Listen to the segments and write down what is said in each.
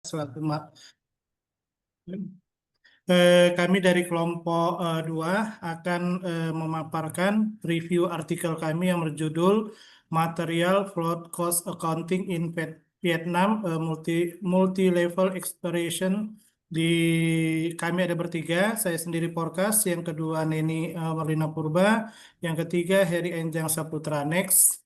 selaku kami dari kelompok 2 akan memaparkan review artikel kami yang berjudul Material Flood Cost Accounting in Vietnam, Multi-Level Exploration. Di kami ada bertiga, saya sendiri Porkas, yang kedua Neni Marlina Purba, yang ketiga Heri Enjang Saputra. Next.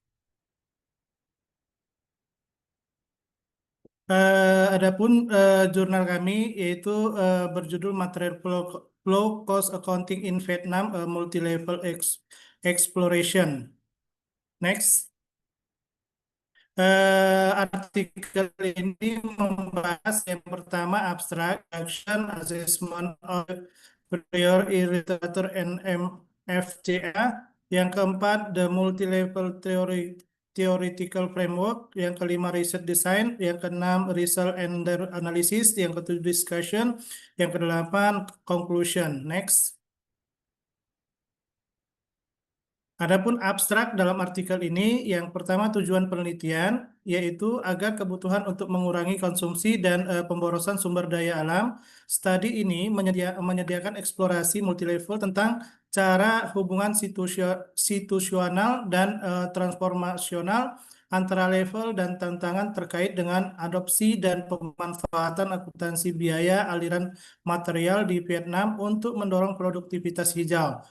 Adapun jurnal kami yaitu berjudul Material Flow Cost Accounting in Vietnam, Multi-Level Exploration. Next. Artikel ini membahas yang pertama abstrak action assessment of prior irritator and MFCA, yang keempat the multi-level theoretical framework, yang kelima research design, yang keenam result and analysis, yang ketujuh discussion, yang kedelapan conclusion. Next. Adapun abstrak dalam artikel ini, yang pertama tujuan penelitian, yaitu agar kebutuhan untuk mengurangi konsumsi dan pemborosan sumber daya alam. Studi ini menyediakan eksplorasi multilevel tentang cara hubungan situasional dan transformasional antara level dan tantangan terkait dengan adopsi dan pemanfaatan akuntansi biaya aliran material di Vietnam untuk mendorong produktivitas hijau.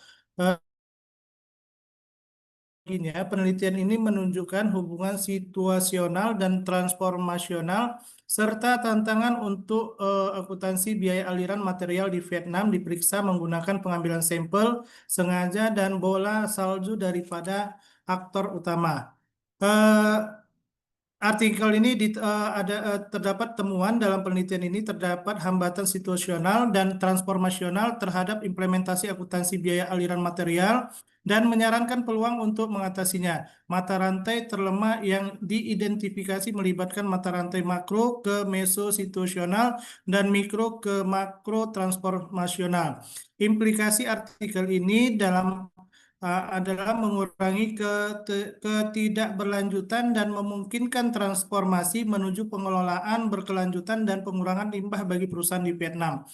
Penelitian ini menunjukkan hubungan situasional dan transformasional serta tantangan untuk akuntansi biaya aliran material di Vietnam diperiksa menggunakan pengambilan sampel sengaja dan bola salju daripada aktor utama. Artikel ini terdapat temuan dalam penelitian ini terdapat hambatan situasional dan transformasional terhadap implementasi akuntansi biaya aliran material dan menyarankan peluang untuk mengatasinya. Mata rantai terlemah yang diidentifikasi melibatkan mata rantai makro ke meso situasional dan mikro ke makro transformasional. Implikasi artikel ini adalah mengurangi ketidakberlanjutan dan memungkinkan transformasi menuju pengelolaan berkelanjutan dan pengurangan limbah bagi perusahaan di Vietnam.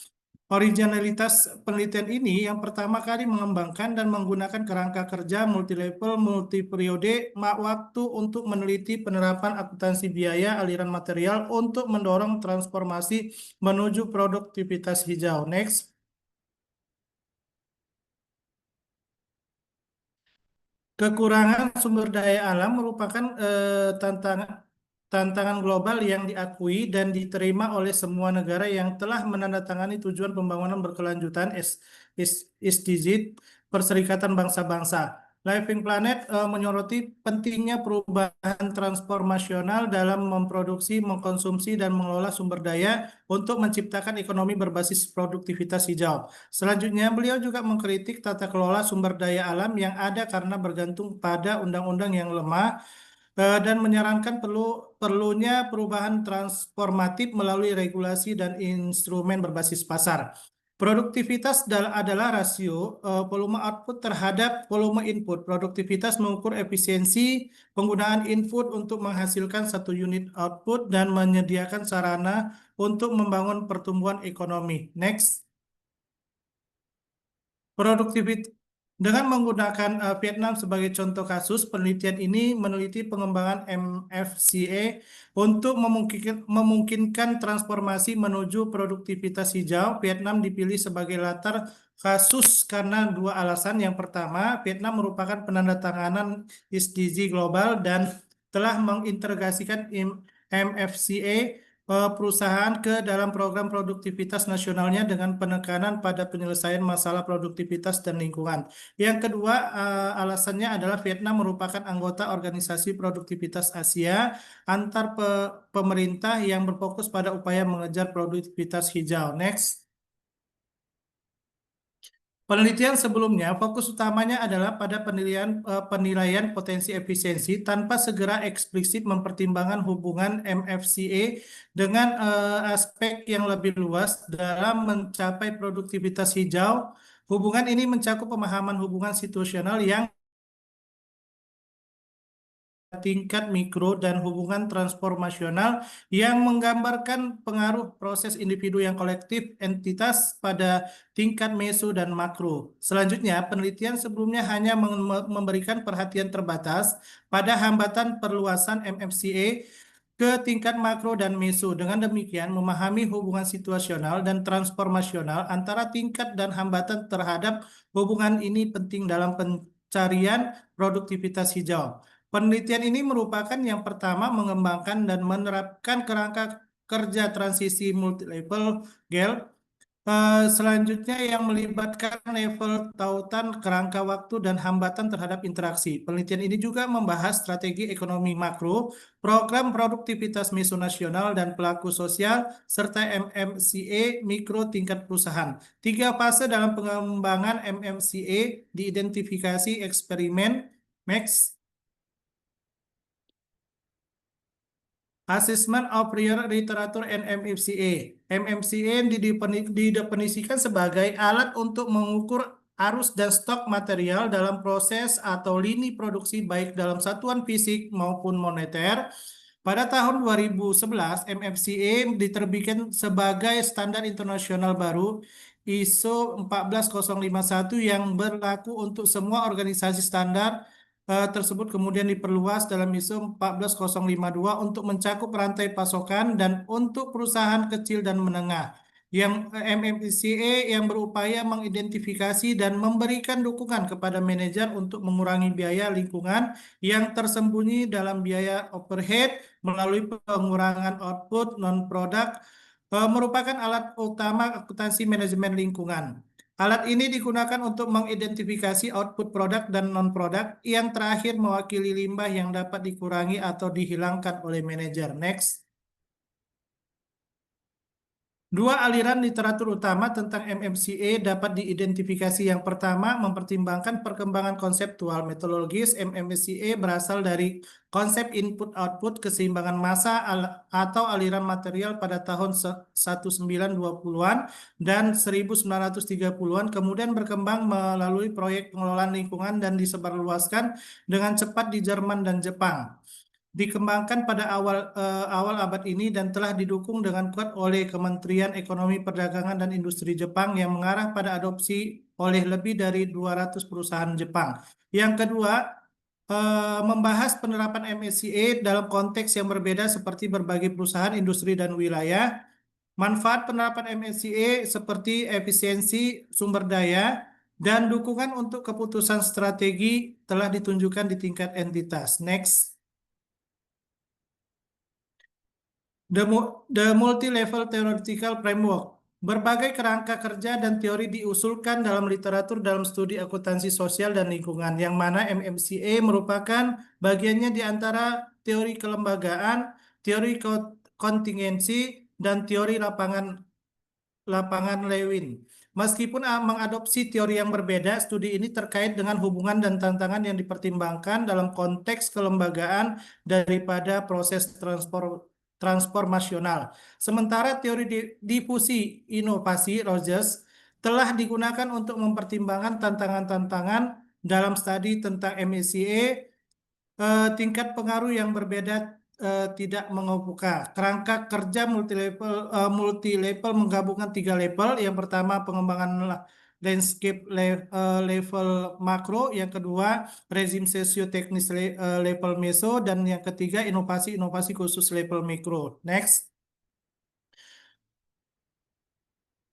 Originalitas penelitian ini yang pertama kali mengembangkan dan menggunakan kerangka kerja multilevel, multiperiode, waktu untuk meneliti penerapan akuntansi biaya aliran material untuk mendorong transformasi menuju produktivitas hijau. Next. Kekurangan sumber daya alam merupakan tantangan global yang diakui dan diterima oleh semua negara yang telah menandatangani Tujuan Pembangunan Berkelanjutan SDGs, Perserikatan Bangsa-Bangsa. Living Planet menyoroti pentingnya perubahan transformasional dalam memproduksi, mengkonsumsi, dan mengelola sumber daya untuk menciptakan ekonomi berbasis produktivitas hijau. Selanjutnya, beliau juga mengkritik tata kelola sumber daya alam yang ada karena bergantung pada undang-undang yang lemah dan menyarankan perlunya perubahan transformatif melalui regulasi dan instrumen berbasis pasar. Produktivitas adalah rasio volume output terhadap volume input. Produktivitas mengukur efisiensi penggunaan input untuk menghasilkan satu unit output dan menyediakan sarana untuk membangun pertumbuhan ekonomi. Next. Produktivitas dengan menggunakan Vietnam sebagai contoh kasus, penelitian ini meneliti pengembangan MFCA untuk memungkinkan transformasi menuju produktivitas hijau. Vietnam dipilih sebagai latar kasus karena dua alasan. Yang pertama, Vietnam merupakan penandatanganan SDG global dan telah mengintegrasikan MFCA perusahaan ke dalam program produktivitas nasionalnya dengan penekanan pada penyelesaian masalah produktivitas dan lingkungan. Yang kedua, alasannya adalah Vietnam merupakan anggota Organisasi Produktivitas Asia antar pemerintah yang berfokus pada upaya mengejar produktivitas hijau. Next. Penelitian sebelumnya fokus utamanya adalah pada penilaian potensi efisiensi tanpa segera eksplisit mempertimbangkan hubungan MFCA dengan aspek yang lebih luas dalam mencapai produktivitas hijau. Hubungan ini mencakup pemahaman hubungan situasional yang tingkat mikro dan hubungan transformasional yang menggambarkan pengaruh proses individu yang kolektif entitas pada tingkat meso dan makro. Selanjutnya, penelitian sebelumnya hanya memberikan perhatian terbatas pada hambatan perluasan MFCA ke tingkat makro dan meso. Dengan demikian, memahami hubungan situasional dan transformasional antara tingkat dan hambatan terhadap hubungan ini penting dalam pencarian produktivitas hijau. Penelitian ini merupakan yang pertama mengembangkan dan menerapkan kerangka kerja transisi multilevel GEL. Selanjutnya yang melibatkan level tautan, kerangka waktu, dan hambatan terhadap interaksi. Penelitian ini juga membahas strategi ekonomi makro, program produktivitas meso nasional, dan pelaku sosial, serta MMCA mikro tingkat perusahaan. 3 fase dalam pengembangan MMCA diidentifikasi eksperimen, MAX, Assessment of Prior Literature and MFCA. MFCA didefinisikan sebagai alat untuk mengukur arus dan stok material dalam proses atau lini produksi baik dalam satuan fisik maupun moneter. Pada tahun 2011, MFCA diterbitkan sebagai standar internasional baru ISO 14051 yang berlaku untuk semua organisasi standar tersebut kemudian diperluas dalam ISO 14052 untuk mencakup rantai pasokan dan untuk perusahaan kecil dan menengah. Yang MMCA yang berupaya mengidentifikasi dan memberikan dukungan kepada manajer untuk mengurangi biaya lingkungan yang tersembunyi dalam biaya overhead melalui pengurangan output non-produk merupakan alat utama akuntansi manajemen lingkungan. Alat ini digunakan untuk mengidentifikasi output produk dan non-produk yang terakhir mewakili limbah yang dapat dikurangi atau dihilangkan oleh manajer. Next. 2 aliran literatur utama tentang MMCA dapat diidentifikasi. Yang pertama, mempertimbangkan perkembangan konseptual metodologis. MMCA berasal dari konsep input-output keseimbangan massa atau aliran material pada tahun 1920-an dan 1930-an, kemudian berkembang melalui proyek pengelolaan lingkungan dan disebarluaskan dengan cepat di Jerman dan Jepang. Dikembangkan pada awal abad ini dan telah didukung dengan kuat oleh Kementerian Ekonomi Perdagangan dan Industri Jepang yang mengarah pada adopsi oleh lebih dari 200 perusahaan Jepang. Yang kedua, membahas penerapan MSCA dalam konteks yang berbeda seperti berbagai perusahaan, industri, dan wilayah. Manfaat penerapan MSCA seperti efisiensi sumber daya dan dukungan untuk keputusan strategi telah ditunjukkan di tingkat entitas. Next. The Multi-Level Theoretical Framework. Berbagai kerangka kerja dan teori diusulkan dalam literatur dalam studi akuntansi sosial dan lingkungan, yang mana MMCA merupakan bagiannya di antara teori kelembagaan, teori kontingensi, dan teori lapangan Lewin. Meskipun mengadopsi teori yang berbeda, studi ini terkait dengan hubungan dan tantangan yang dipertimbangkan dalam konteks kelembagaan daripada proses transformasional. Sementara teori difusi inovasi Rogers telah digunakan untuk mempertimbangkan tantangan-tantangan dalam studi tentang MSCA. Tingkat pengaruh yang berbeda tidak mengemuka. Kerangka kerja multi-level menggabungkan 3 level. Yang pertama, pengembangan landscape level makro, yang kedua rezim sosioteknis level meso, dan yang ketiga inovasi-inovasi khusus level mikro. Next.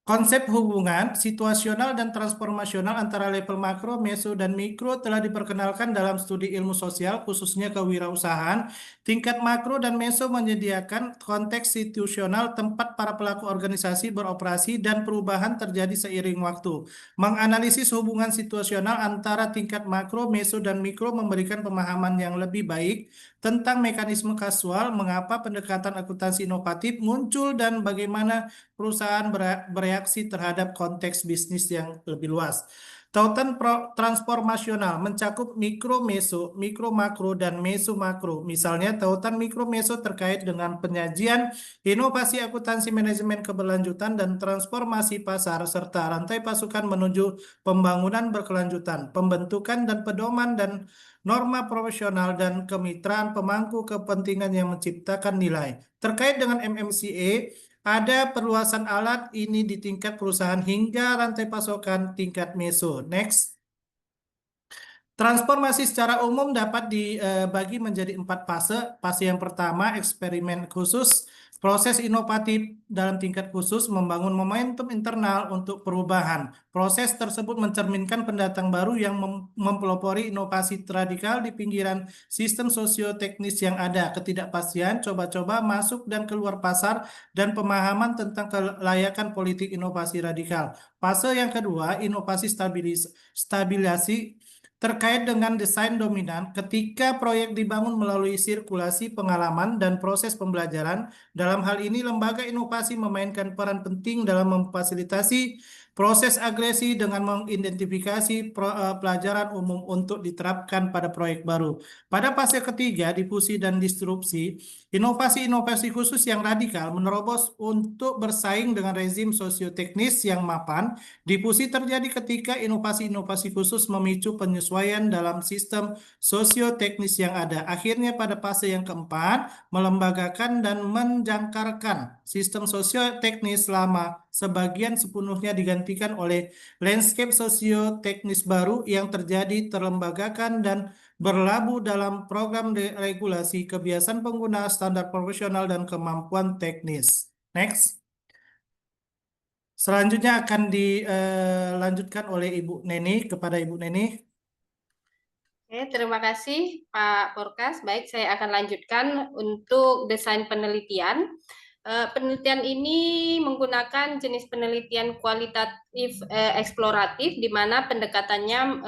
Konsep hubungan situasional dan transformasional antara level makro, meso, dan mikro telah diperkenalkan dalam studi ilmu sosial, khususnya kewirausahaan. Tingkat makro dan meso menyediakan konteks situasional tempat para pelaku organisasi beroperasi dan perubahan terjadi seiring waktu. Menganalisis hubungan situasional antara tingkat makro, meso, dan mikro memberikan pemahaman yang lebih baik tentang mekanisme kasual, mengapa pendekatan akuntansi inovatif muncul, dan bagaimana perusahaan bereaksi terhadap konteks bisnis yang lebih luas. Tautan transformasional mencakup mikro meso, mikro makro, dan meso makro. Misalnya, tautan mikro meso terkait dengan penyajian, inovasi akuntansi manajemen keberlanjutan, dan transformasi pasar, serta rantai pasukan menuju pembangunan berkelanjutan, pembentukan dan pedoman dan norma profesional, dan kemitraan pemangku kepentingan yang menciptakan nilai. Terkait dengan MMCA, ada perluasan alat ini di tingkat perusahaan hingga rantai pasokan tingkat meso. Next. Transformasi secara umum dapat dibagi menjadi 4 fase. Fase yang pertama, eksperimen khusus, proses inovatif dalam tingkat khusus, membangun momentum internal untuk perubahan. Proses tersebut mencerminkan pendatang baru yang mempelopori inovasi radikal di pinggiran sistem sosioteknis yang ada, ketidakpastian, coba-coba masuk dan keluar pasar, dan pemahaman tentang kelayakan politik inovasi radikal. Fase yang kedua, inovasi stabilisasi terkait dengan desain dominan, ketika proyek dibangun melalui sirkulasi pengalaman dan proses pembelajaran. Dalam hal ini, lembaga inovasi memainkan peran penting dalam memfasilitasi proses agresi dengan mengidentifikasi pelajaran umum untuk diterapkan pada proyek baru. Pada fase ketiga, difusi dan disrupsi, inovasi-inovasi khusus yang radikal menerobos untuk bersaing dengan rezim sosioteknis yang mapan. Difusi terjadi ketika inovasi-inovasi khusus memicu penyesuaian dalam sistem sosioteknis yang ada. Akhirnya pada fase yang keempat, melembagakan dan menjangkarkan sistem sosioteknis lama sebagian sepenuhnya digantikan oleh landscape sosioteknis baru yang terjadi terlembagakan dan berlabuh dalam program regulasi, kebiasaan pengguna, standar profesional, dan kemampuan teknis. Next. Selanjutnya akan dilanjutkan oleh Ibu Neni, kepada Ibu Neni. Oke, terima kasih Pak Porkas. Baik, saya akan lanjutkan untuk desain penelitian. Penelitian ini menggunakan jenis penelitian kualitatif eksploratif, di mana pendekatannya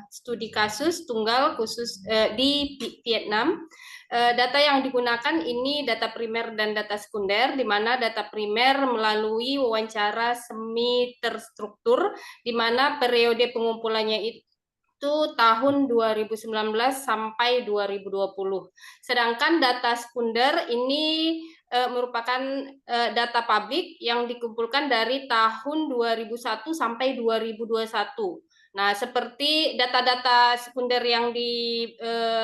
studi kasus tunggal khusus di Vietnam. Data yang digunakan ini data primer dan data sekunder, di mana data primer melalui wawancara semi terstruktur, di mana periode pengumpulannya itu tahun 2019 sampai 2020. Sedangkan data sekunder ini merupakan data publik yang dikumpulkan dari tahun 2001 sampai 2021. Nah, seperti data-data sekunder yang diambil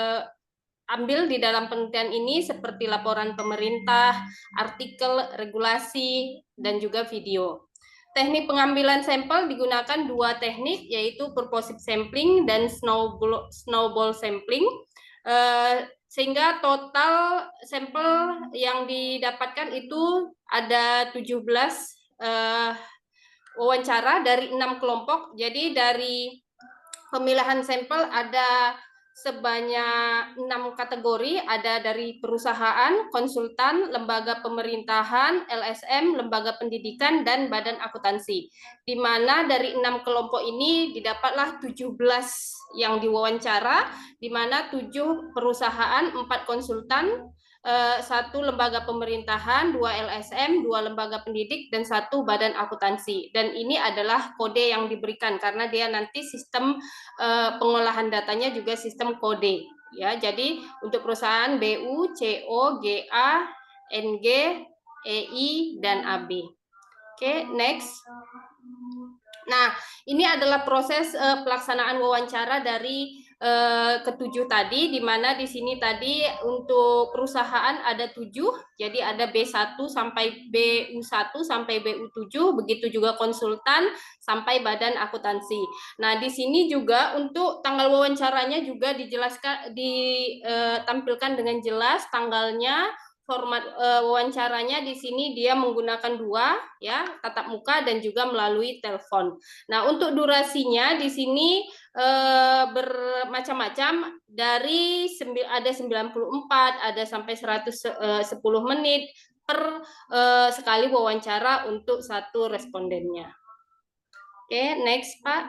di dalam penelitian ini seperti laporan pemerintah, artikel, regulasi, dan juga video. Teknik pengambilan sampel digunakan dua teknik, yaitu purposive sampling dan snowball sampling, sehingga total sampel yang didapatkan itu ada 17 wawancara dari 6 kelompok. Jadi dari pemilihan sampel ada sebanyak 6 kategori, ada dari perusahaan, konsultan, lembaga pemerintahan, LSM, lembaga pendidikan, dan badan akuntansi. Di mana dari 6 kelompok ini didapatlah 17 yang diwawancara, di mana 7 perusahaan, 4 konsultan, 1 lembaga pemerintahan, 2 LSM, 2 lembaga pendidik, dan 1 badan akuntansi. Dan ini adalah kode yang diberikan karena dia nanti sistem pengolahan datanya juga sistem kode. Ya, jadi untuk perusahaan BU, CO, GA, NG, EI, dan AB. Oke, next. Nah, ini adalah proses pelaksanaan wawancara dari ketujuh tadi, di mana di sini tadi untuk perusahaan ada 7, jadi ada B1 sampai BU1 sampai BU7, begitu juga konsultan sampai badan akuntansi. Nah, di sini juga untuk tanggal wawancaranya juga dijelaskan, ditampilkan dengan jelas tanggalnya. Format wawancaranya di sini dia menggunakan 2, ya, tatap muka dan juga melalui telepon. Nah, untuk durasinya di sini bermacam-macam, dari ada 94, ada sampai 110 menit per sekali wawancara untuk satu respondennya. Oke, next Pak.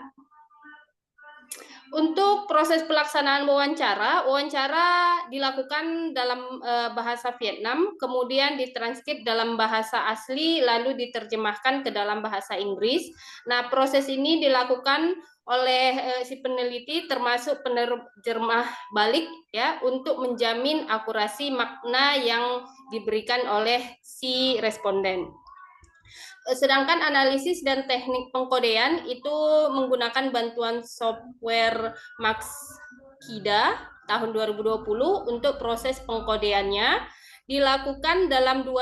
Untuk proses pelaksanaan wawancara dilakukan dalam bahasa Vietnam, kemudian ditranskrip dalam bahasa asli, lalu diterjemahkan ke dalam bahasa Inggris. Nah, proses ini dilakukan oleh si peneliti termasuk penerjemah balik ya untuk menjamin akurasi makna yang diberikan oleh si responden. Sedangkan analisis dan teknik pengkodean itu menggunakan bantuan software Maxkida tahun 2020 untuk proses pengkodeannya dilakukan dalam 2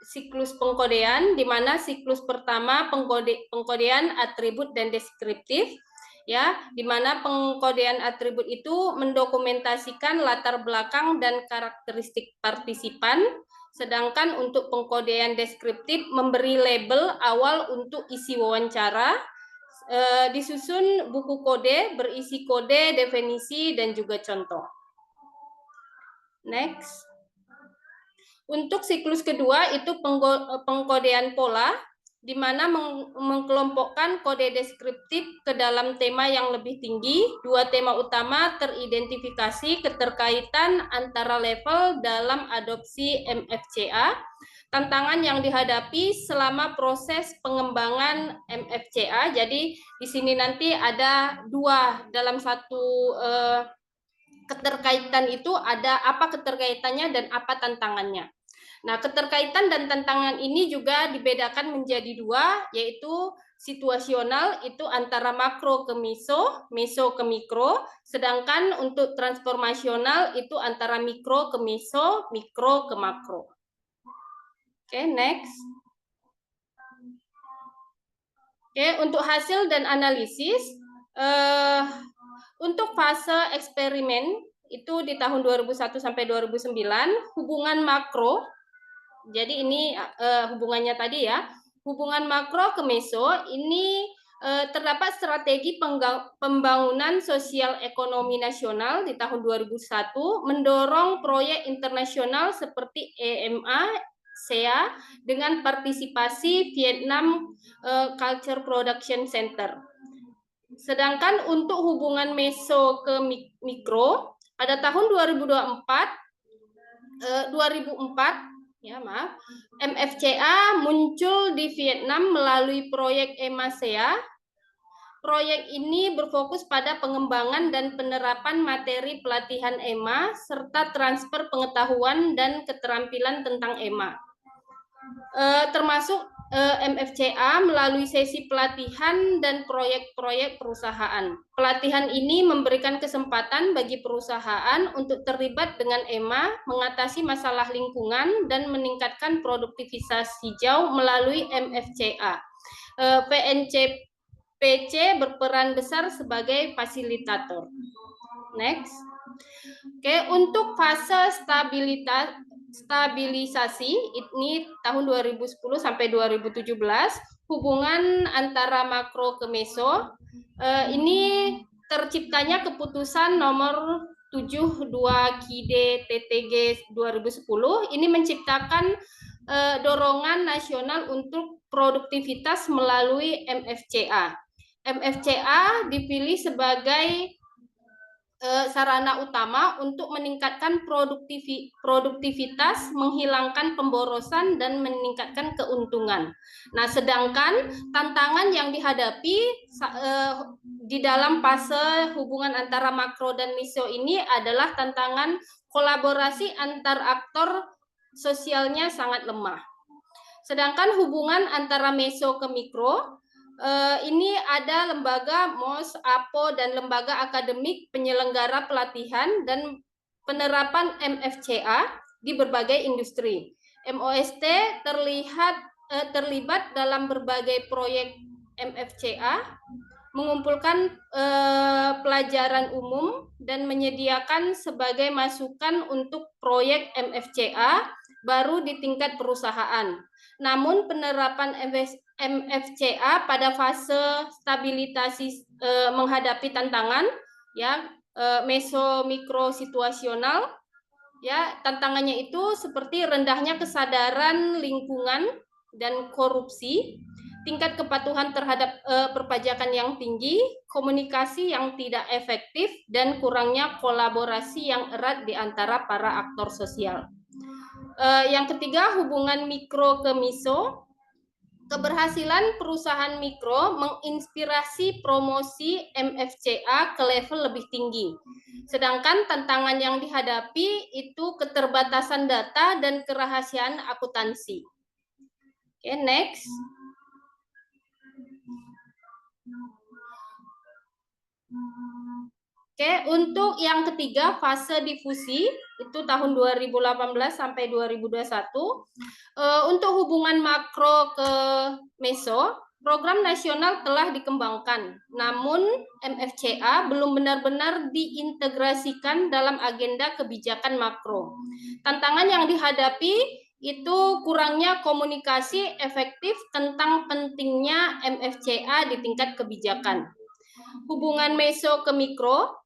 siklus pengkodean, di mana siklus pertama pengkodean atribut dan deskriptif, ya, di mana pengkodean atribut itu mendokumentasikan latar belakang dan karakteristik partisipan. Sedangkan untuk pengkodean deskriptif memberi label awal untuk isi wawancara, disusun buku kode berisi kode, definisi, dan juga contoh. Next. Untuk siklus kedua itu pengkodean pola, di mana mengkelompokkan kode deskriptif ke dalam tema yang lebih tinggi. 2 tema utama teridentifikasi keterkaitan antara level dalam adopsi MFCA, tantangan yang dihadapi selama proses pengembangan MFCA. Jadi di sini nanti ada 2 dalam satu keterkaitan itu, ada apa keterkaitannya dan apa tantangannya. Nah, keterkaitan dan tantangan ini juga dibedakan menjadi 2, yaitu situasional itu antara makro ke meso, meso ke mikro, sedangkan untuk transformasional itu antara mikro ke meso, mikro ke makro. Oke, next. Oke, untuk hasil dan analisis, untuk fase eksperimen itu di tahun 2001 sampai 2009, hubungan makro. Jadi ini hubungannya tadi ya, hubungan makro ke meso ini terdapat strategi pembangunan sosial ekonomi nasional di tahun 2001 mendorong proyek internasional seperti EMA, SEA dengan partisipasi Vietnam Culture Production Center. Sedangkan untuk hubungan meso ke mikro pada tahun 2004 ya maaf, MFCA muncul di Vietnam melalui proyek EMA-SEA. Proyek ini berfokus pada pengembangan dan penerapan materi pelatihan EMA serta transfer pengetahuan dan keterampilan tentang EMA. Termasuk MFCA melalui sesi pelatihan dan proyek-proyek perusahaan. Pelatihan ini memberikan kesempatan bagi perusahaan untuk terlibat dengan EMA, mengatasi masalah lingkungan, dan meningkatkan produktivitas hijau melalui MFCA. PNCPC berperan besar sebagai fasilitator. Next. Oke, untuk fase stabilisasi ini tahun 2010 sampai 2017, hubungan antara makro ke meso ini terciptanya keputusan nomor 72 KID TTG 2010 ini menciptakan dorongan nasional untuk produktivitas melalui MFCA. MFCA dipilih sebagai sarana utama untuk meningkatkan produktivitas, menghilangkan pemborosan, dan meningkatkan keuntungan. Nah, sedangkan tantangan yang dihadapi di dalam fase hubungan antara makro dan meso ini adalah tantangan kolaborasi antar aktor sosialnya sangat lemah. Sedangkan hubungan antara meso ke mikro, ini ada lembaga MOS, APO, dan lembaga akademik penyelenggara pelatihan dan penerapan MFCA di berbagai industri. MOST terlibat dalam berbagai proyek MFCA, mengumpulkan pelajaran umum dan menyediakan sebagai masukan untuk proyek MFCA baru di tingkat perusahaan. Namun penerapan MFCA pada fase stabilisasi menghadapi tantangan ya meso mikro situasional ya, tantangannya itu seperti rendahnya kesadaran lingkungan dan korupsi, tingkat kepatuhan terhadap perpajakan yang tinggi, komunikasi yang tidak efektif, dan kurangnya kolaborasi yang erat di antara para aktor sosial. Yang ketiga, hubungan mikro ke miso. Keberhasilan perusahaan mikro menginspirasi promosi MFCA ke level lebih tinggi. Sedangkan tantangan yang dihadapi itu keterbatasan data dan kerahasiaan akuntansi. Oke, next. Oke, untuk yang ketiga fase difusi itu tahun 2018 sampai 2021. Untuk hubungan makro ke meso, program nasional telah dikembangkan, namun MFCA belum benar-benar diintegrasikan dalam agenda kebijakan makro. Tantangan yang dihadapi itu kurangnya komunikasi efektif tentang pentingnya MFCA di tingkat kebijakan. Hubungan meso ke mikro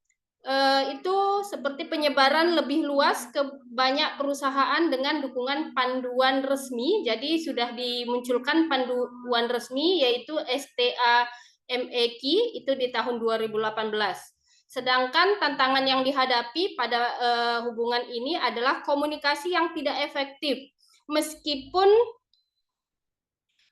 itu seperti penyebaran lebih luas ke banyak perusahaan dengan dukungan panduan resmi. Jadi sudah dimunculkan panduan resmi yaitu STA MEK itu di tahun 2018. Sedangkan tantangan yang dihadapi pada hubungan ini adalah komunikasi yang tidak efektif.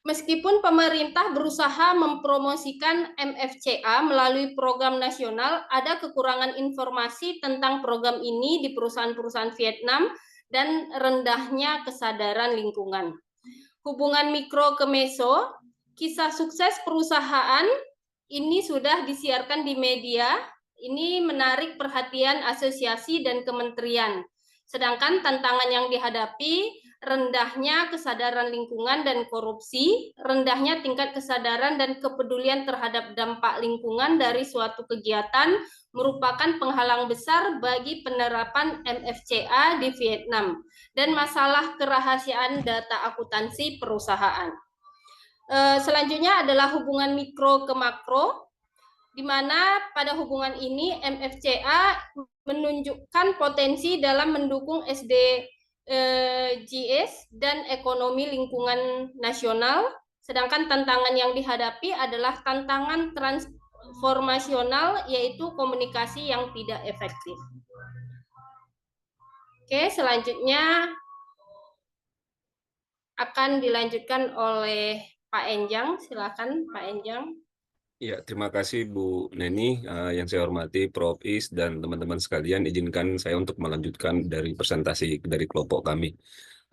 Meskipun pemerintah berusaha mempromosikan MFCA melalui program nasional, ada kekurangan informasi tentang program ini di perusahaan-perusahaan Vietnam dan rendahnya kesadaran lingkungan. Hubungan mikro ke meso, kisah sukses perusahaan ini sudah disiarkan di media, ini menarik perhatian asosiasi dan kementerian. Sedangkan tantangan yang dihadapi rendahnya kesadaran lingkungan dan korupsi, rendahnya tingkat kesadaran dan kepedulian terhadap dampak lingkungan dari suatu kegiatan merupakan penghalang besar bagi penerapan MFCA di Vietnam, dan masalah kerahasiaan data akuntansi perusahaan. Selanjutnya adalah hubungan mikro ke makro, di mana pada hubungan ini MFCA menunjukkan potensi dalam mendukung SDGs dan ekonomi lingkungan nasional, sedangkan tantangan yang dihadapi adalah tantangan transformasional, yaitu komunikasi yang tidak efektif. Oke, selanjutnya akan dilanjutkan oleh Pak Enjang. Silakan Pak Enjang. Ya, terima kasih Bu Neni. Yang saya hormati Prof. Is dan teman-teman sekalian, izinkan saya untuk melanjutkan dari presentasi dari kelompok kami.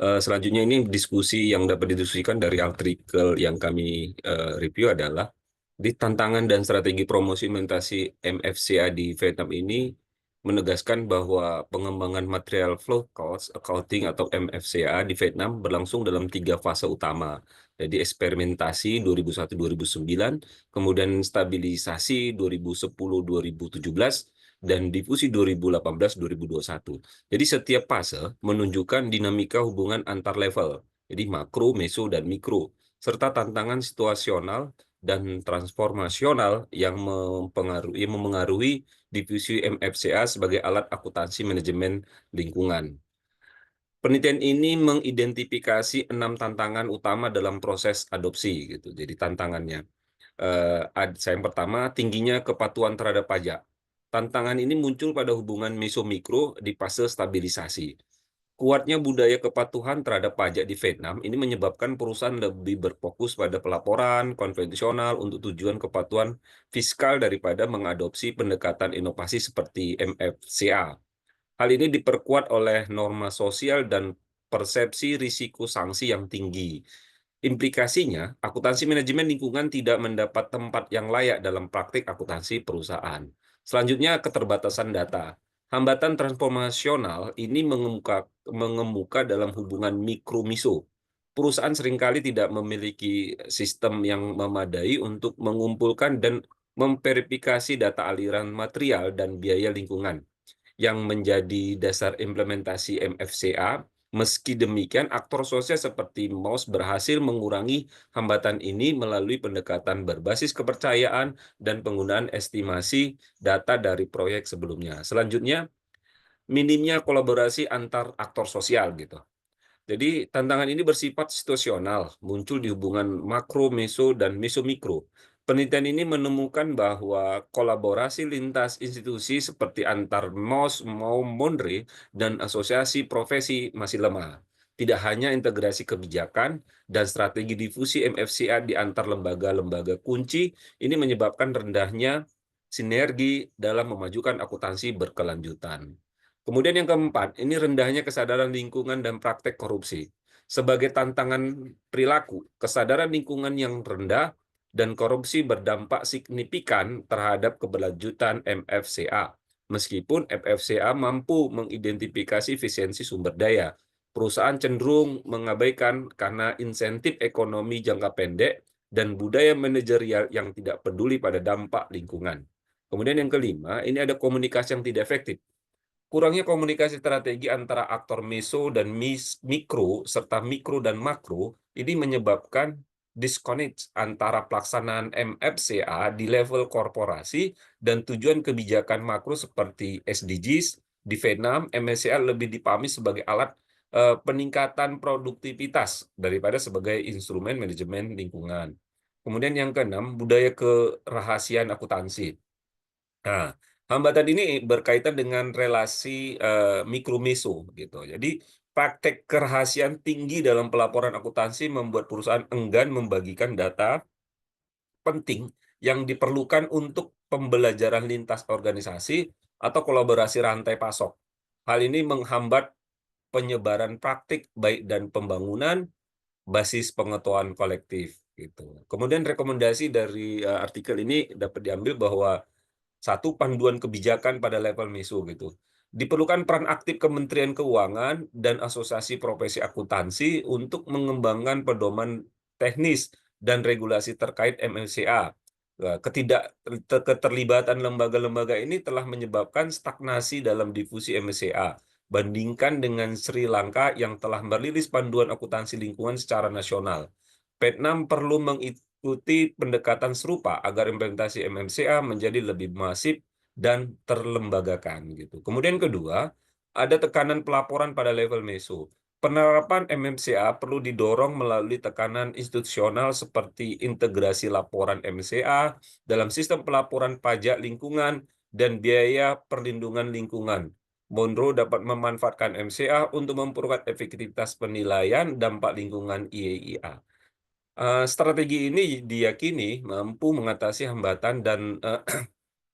Selanjutnya ini diskusi yang dapat didiskusikan dari artikel yang kami review adalah di tantangan dan strategi promosi implementasi MFCA di Vietnam ini menegaskan bahwa pengembangan material flow cost accounting atau MFCA di Vietnam berlangsung dalam 3 fase utama. Jadi eksperimentasi 2001-2009, kemudian stabilisasi 2010-2017, dan difusi 2018-2021. Jadi setiap fase menunjukkan dinamika hubungan antar level, jadi makro, meso, dan mikro, serta tantangan situasional dan transformasional yang memengaruhi divisi MFCA sebagai alat akuntansi manajemen lingkungan. Penelitian ini mengidentifikasi 6 tantangan utama dalam proses adopsi, gitu. Jadi tantangannya, yang pertama, tingginya kepatuhan terhadap pajak. Tantangan ini muncul pada hubungan meso-mikro di fase stabilisasi. Kuatnya budaya kepatuhan terhadap pajak di Vietnam ini menyebabkan perusahaan lebih berfokus pada pelaporan konvensional untuk tujuan kepatuhan fiskal daripada mengadopsi pendekatan inovasi seperti MFCA. Hal ini diperkuat oleh norma sosial dan persepsi risiko sanksi yang tinggi. Implikasinya, akuntansi manajemen lingkungan tidak mendapat tempat yang layak dalam praktik akuntansi perusahaan. Selanjutnya, keterbatasan data. Hambatan transformasional ini mengemuka dalam hubungan mikro-miso. Perusahaan seringkali tidak memiliki sistem yang memadai untuk mengumpulkan dan memverifikasi data aliran material dan biaya lingkungan yang menjadi dasar implementasi MFCA. Meski demikian, aktor sosial seperti MOS berhasil mengurangi hambatan ini melalui pendekatan berbasis kepercayaan dan penggunaan estimasi data dari proyek sebelumnya. Selanjutnya, minimnya kolaborasi antar aktor sosial, gitu. Jadi tantangan ini bersifat situasional, muncul di hubungan makro, meso, dan meso-mikro. Penelitian ini menemukan bahwa kolaborasi lintas institusi seperti antar MOS, MAUM, MONRE, dan asosiasi profesi masih lemah. Tidak hanya integrasi kebijakan dan strategi difusi MFCA di antar lembaga-lembaga kunci, ini menyebabkan rendahnya sinergi dalam memajukan akuntansi berkelanjutan. Kemudian yang keempat, ini rendahnya kesadaran lingkungan dan praktek korupsi. Sebagai tantangan perilaku, kesadaran lingkungan yang rendah dan korupsi berdampak signifikan terhadap keberlanjutan MFCA. Meskipun MFCA mampu mengidentifikasi efisiensi sumber daya, perusahaan cenderung mengabaikan karena insentif ekonomi jangka pendek dan budaya manajerial yang tidak peduli pada dampak lingkungan. Kemudian yang kelima, ini ada komunikasi yang tidak efektif. Kurangnya komunikasi strategi antara aktor meso dan mikro, serta mikro dan makro, ini menyebabkan disconnect antara pelaksanaan MFCA di level korporasi dan tujuan kebijakan makro seperti SDGs. Di Vietnam, MFCA lebih dipahami sebagai alat peningkatan produktivitas daripada sebagai instrumen manajemen lingkungan. Kemudian yang keenam, budaya kerahasiaan akuntansi. Nah, hambatan ini berkaitan dengan relasi mikro meso gitu. Jadi praktek kerahasiaan tinggi dalam pelaporan akuntansi membuat perusahaan enggan membagikan data penting yang diperlukan untuk pembelajaran lintas organisasi atau kolaborasi rantai pasok. Hal ini menghambat penyebaran praktik baik dan pembangunan basis pengetahuan kolektif gitu. Kemudian rekomendasi dari artikel ini dapat diambil bahwa satu, panduan kebijakan pada level meso gitu. Diperlukan peran aktif Kementerian Keuangan dan Asosiasi Profesi Akuntansi untuk mengembangkan pedoman teknis dan regulasi terkait MFCA. Keterlibatan lembaga-lembaga ini telah menyebabkan stagnasi dalam difusi MFCA. Bandingkan dengan Sri Lanka yang telah merilis panduan akuntansi lingkungan secara nasional. Vietnam perlu mengikuti pendekatan serupa agar implementasi MMCA menjadi lebih masif dan terlembagakan gitu. Kemudian kedua, ada tekanan pelaporan pada level meso. Penerapan MMCA perlu didorong melalui tekanan institusional seperti integrasi laporan MMCA dalam sistem pelaporan pajak lingkungan dan biaya perlindungan lingkungan. Monroe dapat memanfaatkan MCA untuk memperkuat efektivitas penilaian dampak lingkungan IAIA. Strategi ini diyakini mampu mengatasi hambatan dan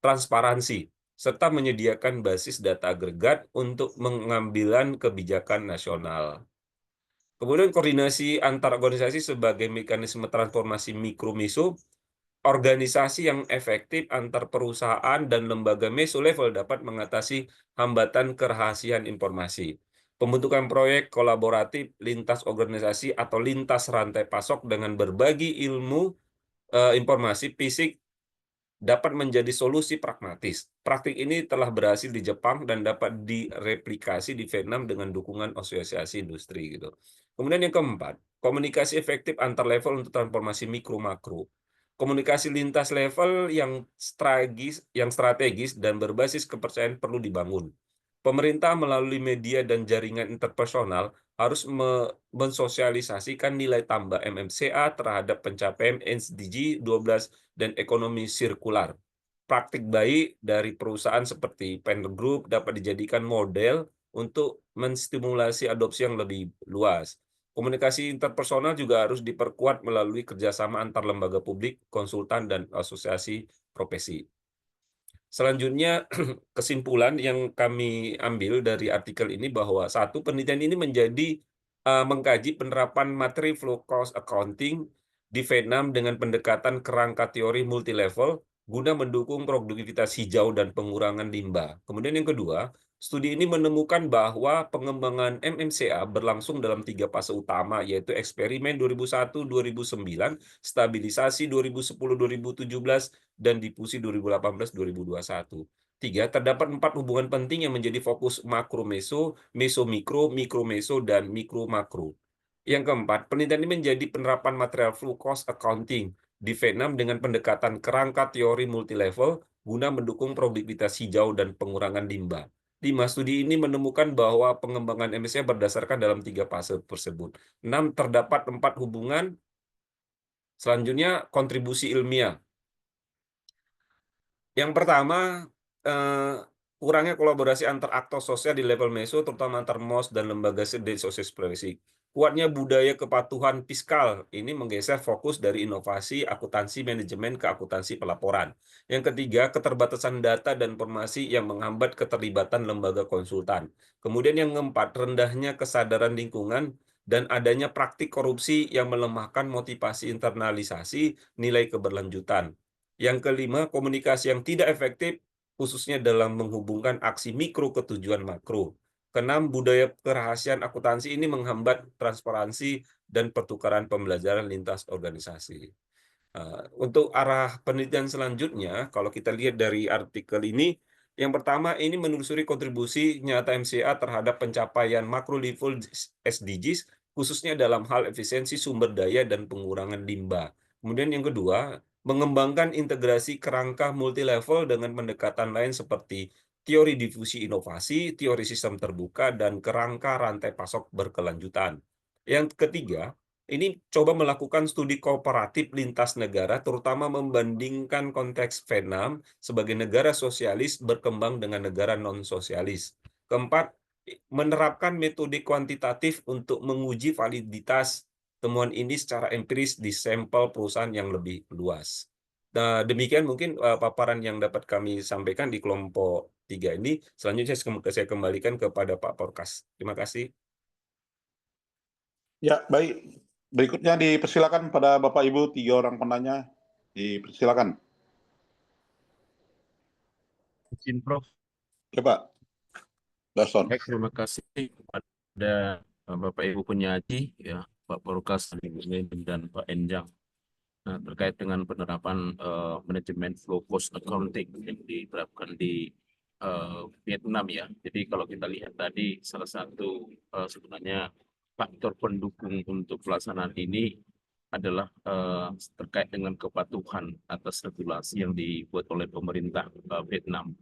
transparansi, serta menyediakan basis data agregat untuk pengambilan kebijakan nasional. Kemudian koordinasi antar organisasi sebagai mekanisme transformasi mikro-meso. Organisasi yang efektif antar perusahaan dan lembaga meso level dapat mengatasi hambatan kerahasiaan informasi. Pembentukan proyek kolaboratif lintas organisasi atau lintas rantai pasok dengan berbagi ilmu informasi fisik dapat menjadi solusi pragmatis. Praktik ini telah berhasil di Jepang dan dapat direplikasi di Vietnam dengan dukungan asosiasi industri gitu. Kemudian yang keempat, komunikasi efektif antar level untuk transformasi mikro-makro. Komunikasi lintas level yang strategis dan berbasis kepercayaan perlu dibangun. Pemerintah melalui media dan jaringan interpersonal harus mensosialisasikan nilai tambah MMCA terhadap pencapaian SDG 12 dan ekonomi sirkular. Praktik baik dari perusahaan seperti Pender Group dapat dijadikan model untuk menstimulasi adopsi yang lebih luas. Komunikasi interpersonal juga harus diperkuat melalui kerjasama antar lembaga publik, konsultan, dan asosiasi profesi. Selanjutnya, kesimpulan yang kami ambil dari artikel ini bahwa satu, penelitian ini mengkaji penerapan materi flow cost accounting di Vietnam dengan pendekatan kerangka teori multilevel guna mendukung produktivitas hijau dan pengurangan limbah. Kemudian yang kedua, studi ini menemukan bahwa pengembangan MMCA berlangsung dalam 3 fase utama, yaitu eksperimen 2001-2009, stabilisasi 2010-2017, dan difusi 2018-2021. 3. Terdapat 4 hubungan penting yang menjadi fokus makro-meso, meso-mikro, mikro-meso, dan mikro-makro. Yang keempat, penelitian ini menjadi penerapan material flow cost accounting di Vietnam dengan pendekatan kerangka teori multilevel guna mendukung produktivitas hijau dan pengurangan limbah. Studi ini menemukan bahwa pengembangan MSCI berdasarkan dalam 3 fase tersebut. 6, terdapat 4 hubungan. Selanjutnya, kontribusi ilmiah. Yang pertama, kurangnya kolaborasi antar aktor sosial di level meso, terutama antar MOS dan lembaga sosial ekspresi. Kuatnya budaya kepatuhan fiskal, ini menggeser fokus dari inovasi akuntansi manajemen ke akuntansi pelaporan. Yang ketiga, keterbatasan data dan informasi yang menghambat keterlibatan lembaga konsultan. Kemudian yang keempat, rendahnya kesadaran lingkungan dan adanya praktik korupsi yang melemahkan motivasi internalisasi nilai keberlanjutan. Yang kelima, komunikasi yang tidak efektif, khususnya dalam menghubungkan aksi mikro ke tujuan makro. Keenam, budaya kerahasiaan akuntansi ini menghambat transparansi dan pertukaran pembelajaran lintas organisasi. Untuk arah penelitian selanjutnya, kalau kita lihat dari artikel ini, yang pertama ini menelusuri kontribusi nyata MCA terhadap pencapaian makro level SDGs, khususnya dalam hal efisiensi sumber daya dan pengurangan limbah. Kemudian yang kedua, mengembangkan integrasi kerangka multilevel dengan pendekatan lain seperti teori difusi inovasi, teori sistem terbuka, dan kerangka rantai pasok berkelanjutan. Yang ketiga, ini coba melakukan studi kooperatif lintas negara, terutama membandingkan konteks Vietnam sebagai negara sosialis berkembang dengan negara non-sosialis. Keempat, menerapkan metode kuantitatif untuk menguji validitas temuan ini secara empiris di sampel perusahaan yang lebih luas. Nah, demikian mungkin paparan yang dapat kami sampaikan di kelompok 3 ini. Selanjutnya saya kembalikan kepada Pak Porkas. Terima kasih. Ya, baik. Berikutnya dipersilakan pada Bapak Ibu 3 orang penanya. Dipersilakan. Izin Prof. Ya, Pak. Dason. Baik, terima kasih kepada Bapak Ibu penyaji, ya, Pak Porkas dan Pak Enjang. Nah, terkait dengan penerapan manajemen flow cost accounting yang diterapkan di Vietnam, ya. Jadi kalau kita lihat tadi salah satu sebenarnya faktor pendukung untuk pelaksanaan ini adalah terkait dengan kepatuhan atas regulasi yang dibuat oleh pemerintah Vietnam.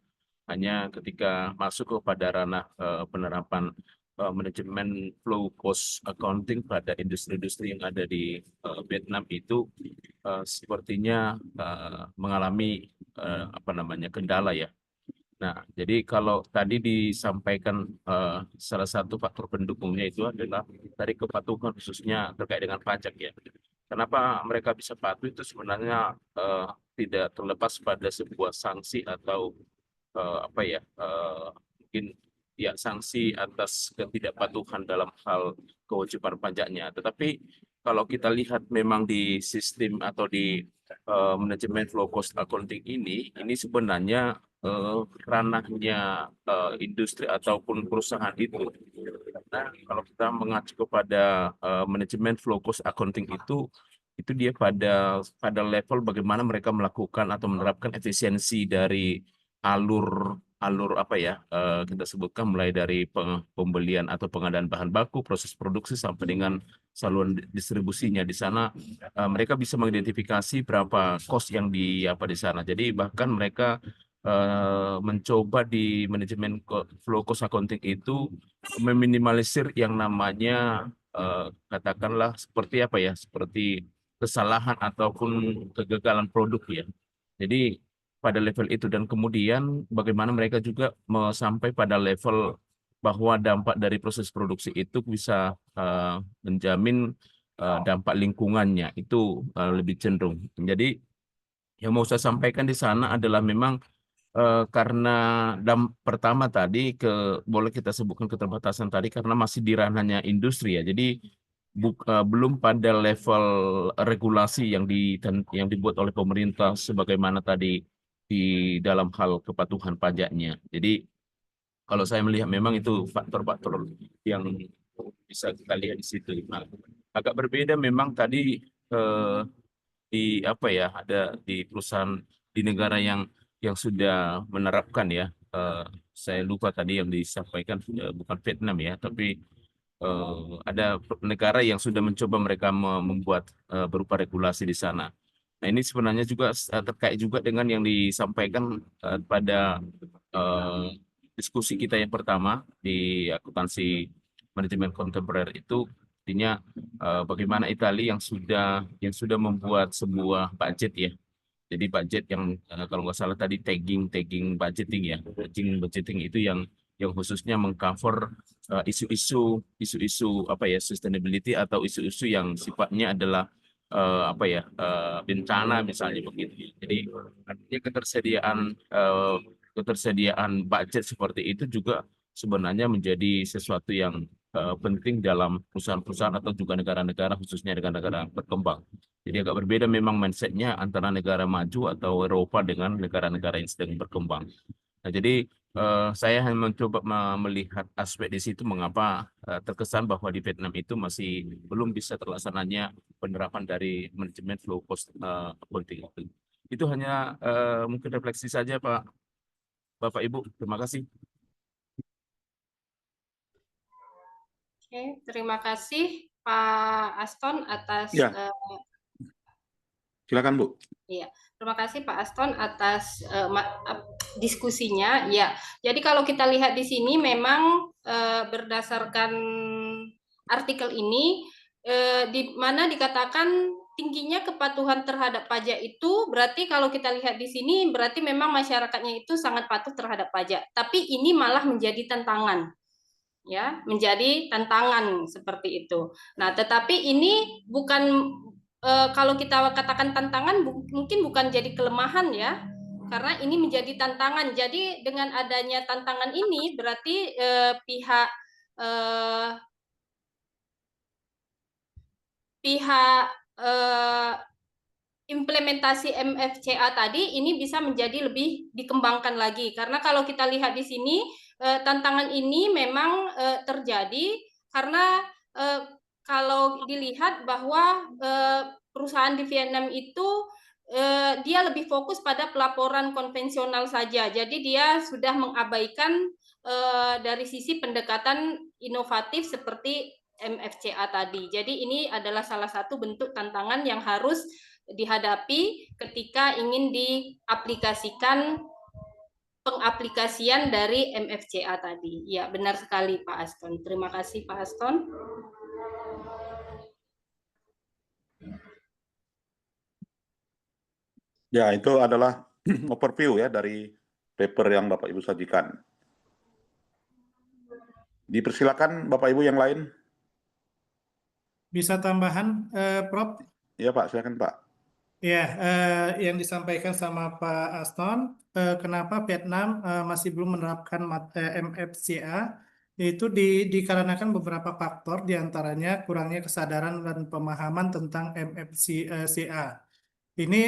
Hanya ketika masuk kepada ranah penerapan manajemen flow cost accounting pada industri-industri yang ada di Vietnam itu sepertinya mengalami kendala, ya. Nah, jadi kalau tadi disampaikan salah satu faktor pendukungnya itu adalah dari kepatuhan khususnya terkait dengan pajak, ya. Kenapa mereka bisa patuh itu sebenarnya tidak terlepas pada sebuah sanksi atau mungkin ya sanksi atas ketidakpatuhan dalam hal kewajiban pajaknya. Tetapi kalau kita lihat memang di sistem atau di manajemen flow cost accounting ini sebenarnya ranahnya industri ataupun perusahaan itu. Nah, kalau kita mengacu kepada manajemen flow cost accounting itu dia pada level bagaimana mereka melakukan atau menerapkan efisiensi dari alur kita sebutkan mulai dari pembelian atau pengadaan bahan baku, proses produksi sampai dengan saluran distribusinya. Di sana mereka bisa mengidentifikasi berapa cost yang di sana. Jadi bahkan mereka mencoba di manajemen flow cost accounting itu meminimalisir yang namanya katakanlah seperti kesalahan ataupun kegagalan produk, ya. Jadi pada level itu, dan kemudian bagaimana mereka juga sampai pada level bahwa dampak dari proses produksi itu bisa menjamin dampak lingkungannya itu lebih cenderung. Jadi yang mau saya sampaikan di sana adalah memang karena pertama tadi boleh kita sebutkan keterbatasan tadi karena masih di ranahnya industri, ya. Jadi belum pada level regulasi yang dibuat oleh pemerintah sebagaimana tadi di dalam hal kepatuhan pajaknya. Jadi kalau saya melihat memang itu faktor-faktor yang bisa kita lihat di situ. Nah, agak berbeda memang tadi ada di perusahaan di negara yang sudah menerapkan, ya. Saya lupa tadi yang disampaikan bukan Vietnam, ya, tapi ada negara yang sudah mencoba mereka membuat berupa regulasi di sana. Nah, ini sebenarnya juga terkait juga dengan yang disampaikan pada diskusi kita yang pertama di akuntansi manajemen kontemporer itu artinya bagaimana Italia yang sudah membuat sebuah budget ya. Jadi budget yang kalau nggak salah tadi tagging budgeting ya, budgeting itu yang khususnya mengcover isu-isu apa ya, sustainability atau isu-isu yang sifatnya adalah apa ya, bencana misalnya begitu. Jadi artinya ketersediaan budget seperti itu juga sebenarnya menjadi sesuatu yang penting dalam perusahaan-perusahaan atau juga negara-negara, khususnya negara-negara berkembang. Jadi agak berbeda memang mindsetnya antara negara maju atau Eropa dengan negara-negara yang sedang berkembang. Nah, jadi saya hanya mencoba melihat aspek di situ mengapa terkesan bahwa di Vietnam itu masih belum bisa terlaksananya penerapan dari manajemen flow cost accounting. Itu hanya mungkin refleksi saja, Pak, Bapak Ibu. Terima kasih. Oke, terima kasih Pak Aston atas Ya. Silakan, Bu. Iya, terima kasih Pak Aston atas diskusinya. Ya, jadi kalau kita lihat di sini memang berdasarkan artikel ini di mana dikatakan tingginya kepatuhan terhadap pajak itu berarti kalau kita lihat di sini berarti memang masyarakatnya itu sangat patuh terhadap pajak. Tapi ini malah menjadi tantangan. Ya, menjadi tantangan seperti itu. Nah, tetapi ini bukan kalau kita katakan tantangan mungkin bukan jadi kelemahan ya, karena ini menjadi tantangan. Jadi dengan adanya tantangan ini berarti pihak implementasi MFCA tadi ini bisa menjadi lebih dikembangkan lagi. Karena kalau kita lihat di sini tantangan ini memang terjadi karena kalau dilihat bahwa perusahaan di Vietnam itu dia lebih fokus pada pelaporan konvensional saja. Jadi dia sudah mengabaikan dari sisi pendekatan inovatif seperti MFCA tadi. Jadi ini adalah salah satu bentuk tantangan yang harus dihadapi ketika ingin diaplikasikan pengaplikasian dari MFCA tadi. Ya, benar sekali Pak Aston. Terima kasih Pak Aston. Ya, itu adalah overview ya dari paper yang Bapak Ibu sajikan. Dipersilakan Bapak Ibu yang lain. Bisa tambahan, Prof? Ya Pak, silakan Pak. Ya, yang disampaikan sama Pak Aston, kenapa Vietnam masih belum menerapkan MFCA, itu dikarenakan beberapa faktor, diantaranya kurangnya kesadaran dan pemahaman tentang MFCA. Ini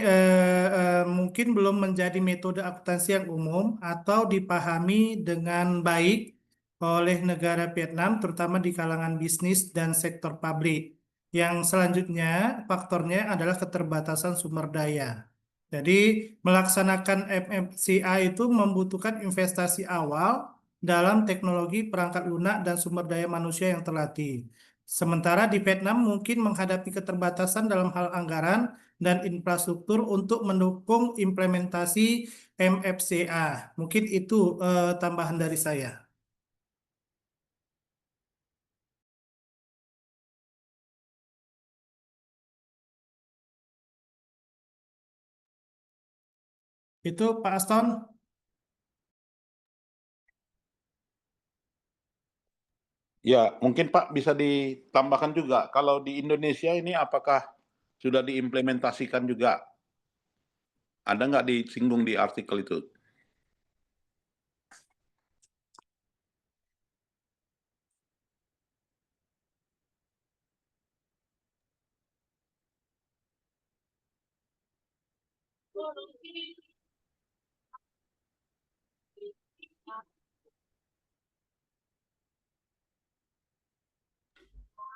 mungkin belum menjadi metode akuntansi yang umum atau dipahami dengan baik oleh negara Vietnam, terutama di kalangan bisnis dan sektor publik. Yang selanjutnya, faktornya adalah keterbatasan sumber daya. Jadi, melaksanakan MFCA itu membutuhkan investasi awal dalam teknologi perangkat lunak dan sumber daya manusia yang terlatih. Sementara di Vietnam mungkin menghadapi keterbatasan dalam hal anggaran dan infrastruktur untuk mendukung implementasi MFCA. Mungkin itu tambahan dari saya. Itu Pak Aston. Ya, mungkin Pak bisa ditambahkan juga, kalau di Indonesia ini apakah sudah diimplementasikan juga? Ada nggak disinggung di artikel itu?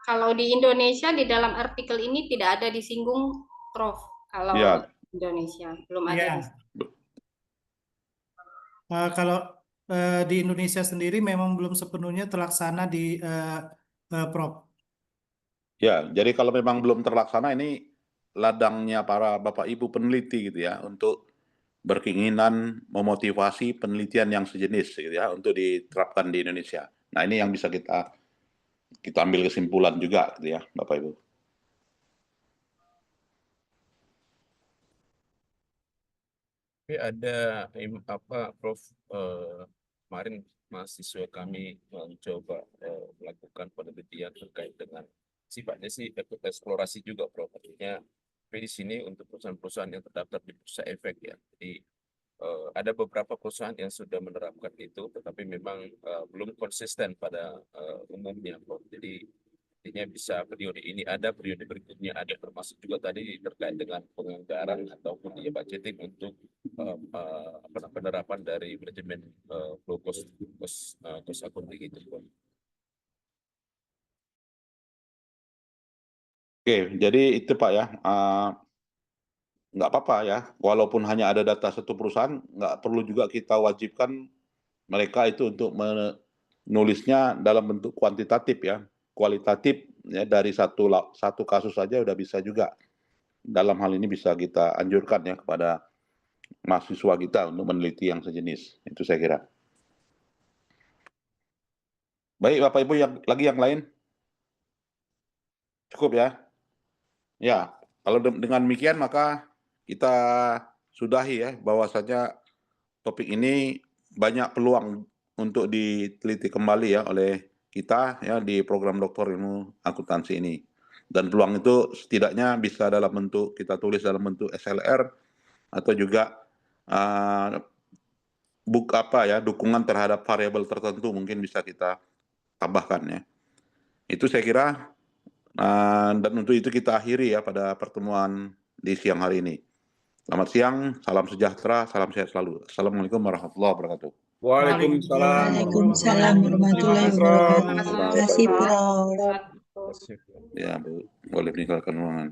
Kalau di Indonesia di dalam artikel ini tidak ada disinggung, Prof. Kalau Ya. Indonesia belum ada. Ya. Kalau di Indonesia sendiri memang belum sepenuhnya terlaksana di Prof. Ya, jadi kalau memang belum terlaksana ini ladangnya para Bapak Ibu peneliti gitu ya untuk berkeinginan memotivasi penelitian yang sejenis gitu ya untuk diterapkan di Indonesia. Nah, ini yang bisa kita ambil kesimpulan juga gitu ya, Bapak Ibu. Tapi ada Prof, kemarin mahasiswa kami mencoba melakukan penelitian terkait dengan sifatnya sih eksplorasi juga, Prof. Artinya tapi di sini untuk perusahaan-perusahaan yang terdaftar di Bursa Efek ya. Jadi ada beberapa perusahaan yang sudah menerapkan itu, tetapi memang belum konsisten pada umumnya, Prof. Jadi artinya bisa periode ini ada, periode berikutnya ada, termasuk juga tadi terkait dengan penganggaran ataupun budgeting untuk penerapan dari manajemen low cost accounting itu. Oke, jadi itu Pak ya, nggak apa-apa ya, walaupun hanya ada data satu perusahaan, nggak perlu juga kita wajibkan mereka itu untuk menulisnya dalam bentuk kuantitatif ya, kualitatif ya, dari satu kasus saja udah bisa juga. Dalam hal ini bisa kita anjurkan ya kepada mahasiswa kita untuk meneliti yang sejenis. Itu saya kira. Baik Bapak Ibu, yang lain? Cukup ya? Ya, kalau dengan demikian maka kita sudahi ya bahwasanya topik ini banyak peluang untuk diteliti kembali ya oleh kita ya di program Doktor Ilmu Akuntansi ini. Dan peluang itu setidaknya bisa dalam bentuk kita tulis dalam bentuk SLR atau juga dukungan terhadap variabel tertentu mungkin bisa kita tambahkan ya. Itu saya kira, dan untuk itu kita akhiri ya pada pertemuan di siang hari ini. Selamat siang, salam sejahtera, salam sehat selalu. Assalamualaikum warahmatullahi wabarakatuh. Waalaikumsalam. Waalaikumsalam warahmatullahi wabarakatuh. Terima kasih, Prof. Ya, Bu, boleh meninggalkan ruangan.